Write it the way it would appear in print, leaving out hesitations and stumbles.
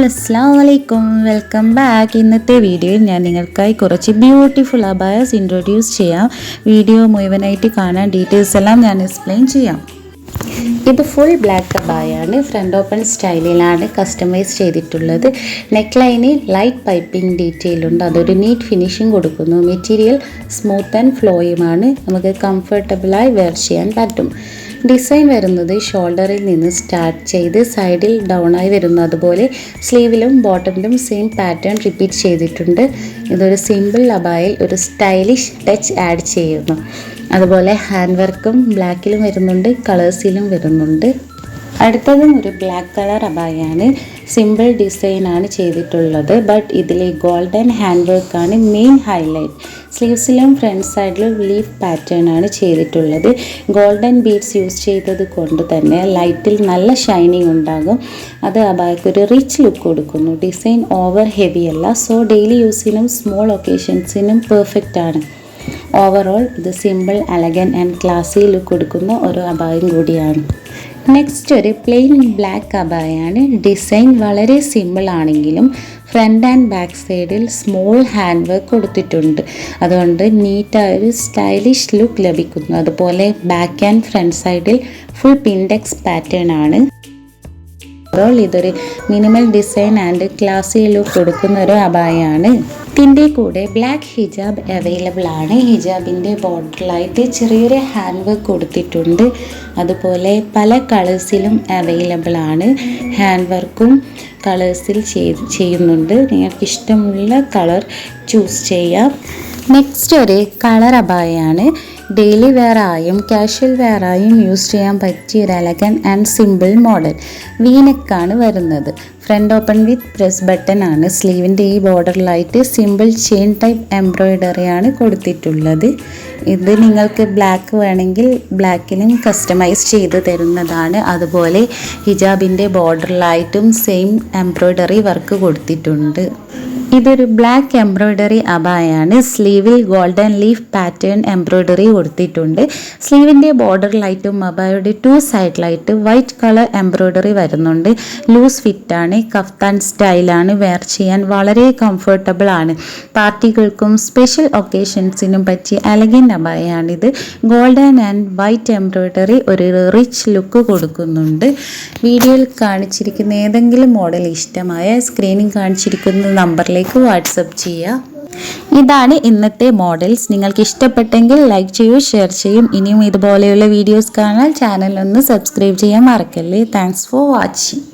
Assalamualaikum, welcome back. ഇന്നത്തെ വീഡിയോയിൽ ഞാൻ നിങ്ങൾക്കായി കുറച്ച് ബ്യൂട്ടിഫുൾ അബായാസ് ഇൻട്രൊഡ്യൂസ് ചെയ്യാം. വീഡിയോ മുഴുവനായിട്ട് കാണാൻ ഡീറ്റെയിൽസ് എല്ലാം ഞാൻ എക്സ്പ്ലെയിൻ ചെയ്യാം. ഇത് ഫുൾ ബ്ലാക്ക് അബായാണ്. ഫ്രണ്ട് ഓപ്പൺ സ്റ്റൈലിലാണ് കസ്റ്റമൈസ് ചെയ്തിട്ടുള്ളത്. നെക്ക് ലൈനിൽ ലൈറ്റ് പൈപ്പിംഗ് ഡീറ്റെയിൽ ഉണ്ട്. അതൊരു നീറ്റ് ഫിനിഷിംഗ് കൊടുക്കുന്നു. മെറ്റീരിയൽ സ്മൂത്ത് ആൻഡ് ഫ്ലോയുമാണ്. നമുക്ക് കംഫർട്ടബിളായി വെയർ ചെയ്യാൻ പറ്റും. ഡിസൈൻ വരുന്നത് ഷോൾഡറിൽ നിന്ന് സ്റ്റാർട്ട് ചെയ്ത് സൈഡിൽ ഡൗൺ ആയി വരുന്നു. അതുപോലെ സ്ലീവിലും ബോട്ടമിലും സെയിം പാറ്റേൺ റിപ്പീറ്റ് ചെയ്തിട്ടുണ്ട്. ഇതൊരു സിമ്പിൾ അബായിൽ ഒരു സ്റ്റൈലിഷ് ടച്ച് ആഡ് ചെയ്യുന്നു. അതുപോലെ ഹാൻഡ് വർക്കും ബ്ലാക്കിലും വരുന്നുണ്ട്, കളേഴ്സിലും വരുന്നുണ്ട്. അടുത്തതും ഒരു ബ്ലാക്ക് കളർ അബായാണ്. സിമ്പിൾ ഡിസൈനാണ് ചെയ്തിട്ടുള്ളത്. ബട്ട് ഇതിലെ ഗോൾഡൻ ഹാൻഡ് വർക്കാണ് മെയിൻ ഹൈലൈറ്റ്. സ്ലീവ്സിലും ഫ്രണ്ട് സൈഡിലും ലീഫ് പാറ്റേൺ ആണ് ചെയ്തിട്ടുള്ളത്. ഗോൾഡൻ ബീഡ്സ് യൂസ് ചെയ്തത് കൊണ്ട് തന്നെ ലൈറ്റിൽ നല്ല ഷൈനിങ് ഉണ്ടാകും. അത് അബായ്ക്കൊരു റിച്ച് ലുക്ക് കൊടുക്കുന്നു. ഡിസൈൻ ഓവർ ഹെവി അല്ല, സോ ഡെയിലി യൂസിനും സ്മോൾ ഒക്കേഷൻസിനും പെർഫെക്റ്റ് ആണ്. ഓവറോൾ ഇത് സിമ്പിൾ, എലഗൻ ആൻഡ് ക്ലാസി ലുക്ക് കൊടുക്കുന്ന ഒരു അബായും കൂടിയാണ്. നെക്സ്റ്റ് ഒരു പ്ലെയിൻ ബ്ലാക്ക് അബായാണ്. ഡിസൈൻ വളരെ സിമ്പിൾ ആണെങ്കിലും ഫ്രണ്ട് ആൻഡ് ബാക്ക് സൈഡിൽ സ്മോൾ ഹാൻഡ് വർക്ക് കൊടുത്തിട്ടുണ്ട്. അതുകൊണ്ട് നീറ്റായൊരു സ്റ്റൈലിഷ് ലുക്ക് ലഭിക്കുന്നു. അതുപോലെ ബാക്ക് ആൻഡ് ഫ്രണ്ട് സൈഡിൽ ഫുൾ പിൻഡെക്സ് പാറ്റേൺ ആണ്. ഇതൊരു മിനിമൽ ഡിസൈൻ ആൻഡ് ക്ലാസി ലുക്ക് കൊടുക്കുന്ന ഒരു അബായാണ്. ഇതിൻ്റെ കൂടെ ബ്ലാക്ക് ഹിജാബ് അവൈലബിൾ ആണ്. ഹിജാബിൻ്റെ ബോർഡറിലായിട്ട് ചെറിയൊരു ഹാൻഡ് വർക്ക് കൊടുത്തിട്ടുണ്ട്. അതുപോലെ പല കളേഴ്സിലും അവൈലബിൾ ആണ്. ഹാൻഡ് വർക്കും കളേഴ്സിൽ ചെയ്യുന്നുണ്ട്. നിങ്ങൾക്ക് ഇഷ്ടമുള്ള കളർ ചൂസ് ചെയ്യാം. നെക്സ്റ്റ് ഒരു കളർ അബായാണ്. ഡെയിലി വെയർ ആയും കാഷ്വൽ വെയർ ആയും യൂസ് ചെയ്യാൻ പറ്റിയ ഒരു എലഗൻ ആൻഡ് സിമ്പിൾ മോഡൽ. വീനെക്കാണ് വരുന്നത്. Front open with press button ആണ്. സ്ലീവിൻ്റെ ഈ ബോർഡറിലായിട്ട് സിമ്പിൾ ചെയിൻ ടൈപ്പ് എംബ്രോയിഡറി ആണ് കൊടുത്തിട്ടുള്ളത്. ഇത് നിങ്ങൾക്ക് ബ്ലാക്ക് വേണമെങ്കിൽ ബ്ലാക്കിലും കസ്റ്റമൈസ് ചെയ്ത് തരുന്നതാണ്. അതുപോലെ ഹിജാബിൻ്റെ ബോർഡറിലായിട്ടും സെയിം എംബ്രോയിഡറി വർക്ക് കൊടുത്തിട്ടുണ്ട്. ഇതൊരു ബ്ലാക്ക് എംബ്രോയിഡറി അബായാണ്. സ്ലീവിൽ ഗോൾഡൻ ലീഫ് പാറ്റേൺ എംബ്രോയിഡറി കൊടുത്തിട്ടുണ്ട്. സ്ലീവിൻ്റെ ബോർഡറിലായിട്ടും അബായുടെ ടു സൈഡിലായിട്ട് വൈറ്റ് കളർ എംബ്രോയിഡറി വരുന്നുണ്ട്. ലൂസ് ഫിറ്റാണ്. കഫ്താൻ സ്റ്റൈലാണ്. വെയർ ചെയ്യാൻ വളരെ കംഫർട്ടബിൾ ആണ്. പാർട്ടികൾക്കും സ്പെഷ്യൽ ഒക്കേഷൻസിനും പറ്റിയ എലഗൻ അബായാണിത്. ഗോൾഡൻ ആൻഡ് വൈറ്റ് എംബ്രോയിഡറി ഒരു റിച്ച് ലുക്ക് കൊടുക്കുന്നുണ്ട്. വീഡിയോയിൽ കാണിച്ചിരിക്കുന്ന ഏതെങ്കിലും മോഡൽ ഇഷ്ടമായ സ്ക്രീനിൽ കാണിച്ചിരിക്കുന്ന നമ്പറിലേക്ക് വാട്സപ്പ് ചെയ്യുക. ഇതാണ് ഇന്നത്തെ മോഡൽസ്. നിങ്ങൾക്ക് ഇഷ്ടപ്പെട്ടെങ്കിൽ ലൈക്ക് ചെയ്യൂ, ഷെയർ ചെയ്യും. ഇനിയും ഇതുപോലെയുള്ള വീഡിയോസ് കാണാൻ ചാനൽ ഒന്ന് സബ്സ്ക്രൈബ് ചെയ്യാൻ മറക്കല്ലേ. Thanks for watching.